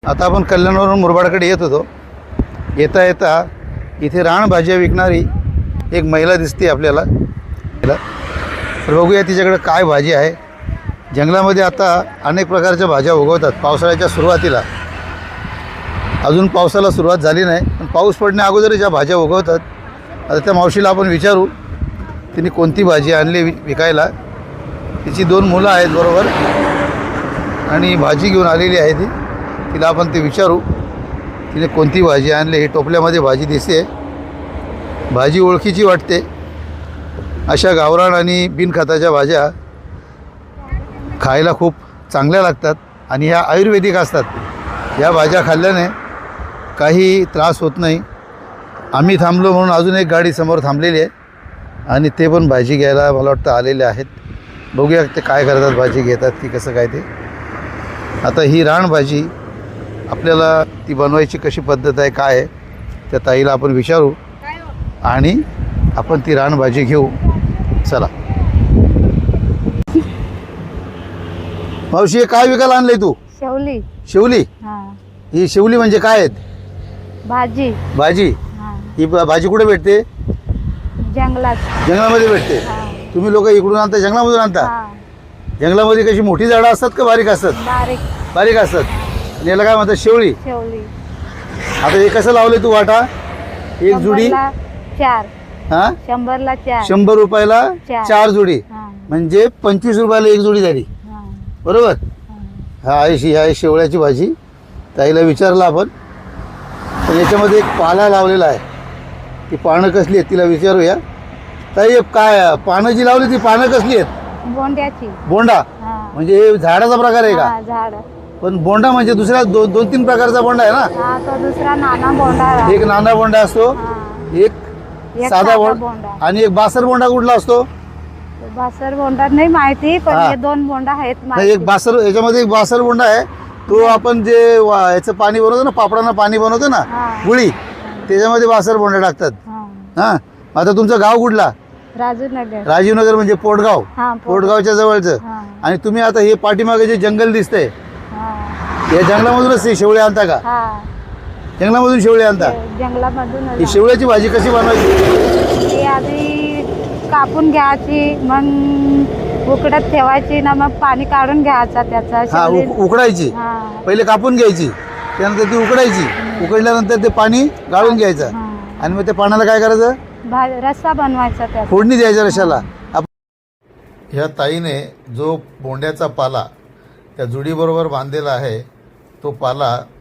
आता आपण कल्याणवरून मुरबाडकडे येत होतो. येता येता इथे रानभाज्या विकणारी एक महिला दिसते आपल्याला. तर बघूया तिच्याकडे काय भाजी आहे. जंगलामध्ये आता अनेक प्रकारच्या भाज्या उगवतात पावसाळ्याच्या सुरुवातीला. अजून पावसाला सुरुवात झाली नाही, पण पाऊस पडण्या अगोदर ज्या भाज्या उगवतात. आता त्या मावशीला आपण विचारू तिने कोणती भाजी आणली विकायला. तिची 2 मुलं आहेत बरोबर, आणि भाजी घेऊन आलेली आहे ती. तिला आपण ते विचारू तिने कोणती भाजी आणली. ही टोपल्यामध्ये भाजी दिसते. भाजी ओळखीची वाटते. अशा गावरान आणि बिनखताच्या भाज्या खायला खूप चांगल्या लागतात आणि ह्या आयुर्वेदिक असतात. ह्या भाज्या खाल्ल्याने काही त्रास होत नाही. आम्ही थांबलो म्हणून अजून एक गाडी समोर थांबलेली आहे आणि ते पण भाजी घ्यायला मला वाटतं आलेले आहेत. बघूया ते काय करतात, भाजी घेतात की कसं काय ते. आता ही रानभाजी आपल्याला ती बनवायची कशी पद्धत आहे काय आहे त्या ताईला आपण विचारू आणि आपण ती रानभाजी घेऊ. चला मावशी, काय विकायला आणलंय तू? शेवली. शिवली? ही शिवली म्हणजे काय आहेत? भाजी. भाजी. ही भाजी कुठे भेटते? जंगलात. जंगलामध्ये भेटते. तुम्ही लोक इकडून आणता, जंगलामधून आणता? जंगलामध्ये कशी मोठी झाडं असतात का बारीक असतात? बारीक. बारीक असतात. आणि याला काय म्हणतात? शेवळी. शेवली. आता हे कसं लावले तू वाटा? एक जुडी 4. हा, 100ला 4. 100 रुपयाला 4 जुडी, हा. म्हणजे 25 रुपयाला एक जुडी झाली. हा. बरोबर. हा आहे शेवळ्याची भाजी. ताईला विचारलं आपण, पण याच्यामध्ये एक पाला लावलेला आहे. ती पानं कसली आहेत तिला विचारूया. ताई, काय पानं जी लावली ती पानं कसली आहेत? बोंड्याची. बोंडा हा. म्हणजे हे झाडाचा प्रकार आहे का? हा, झाड. पण बोंडा म्हणजे दुसऱ्या 2-3 प्रकारचा बोंडा आहे ना? हा, तो दुसरा नाना बोंडा. एक नाना बोंडा असतो, हा. एक साधा बोंडा, बोंडा. आणि एक बासर बोंडा कुठला असतो? बासर बोंडा नाही माहिती, पण हा. हे 2 बोंडा आहेत नाही, माहिती. एक बासर, याच्यामध्ये एक बासर बोंडा आहे. तो आपण जे याचं पाणी बनवतो ना, पापडांना पाणी बनवतो ना, हा. गुळी, त्याच्यामध्ये बासर बोंडा टाकतात. हा. हा. आता तुमचं गाव कुठला? राजूनगर. राजीवनगर म्हणजे पोटगाव. हा, पोटगावच्या जवळचं. हा. आणि तुम्ही आता हे पाठीमागे जे जंगल दिसतंय हा. या जंगलामधूनच ते शेवळे आणता का? हा. जंगलामधून शेवळे आणता? जंगलामधून. ही शेवळ्याची भाजी कशी बनवायची? ती आधी कापून घ्यायची, मग उकडत ठेवायची ना, मग पाणी काढून घ्यायचा त्याचा. हा, उकडायची. हा. पहिले कापून घ्यायची, त्यानंतर ती उकडायची. उकडल्यानंतर ते पाणी गाळून घ्यायचं. हा. आणि मग ते पाण्याला काय करायचं? रस्सा बनवायचा त्याचा. फोडणी द्यायच्या रशाला. ह्या ताईने जो बोंड्याचा पाला त्या जुडीबरोबर बांधलेला आहे, तो पाला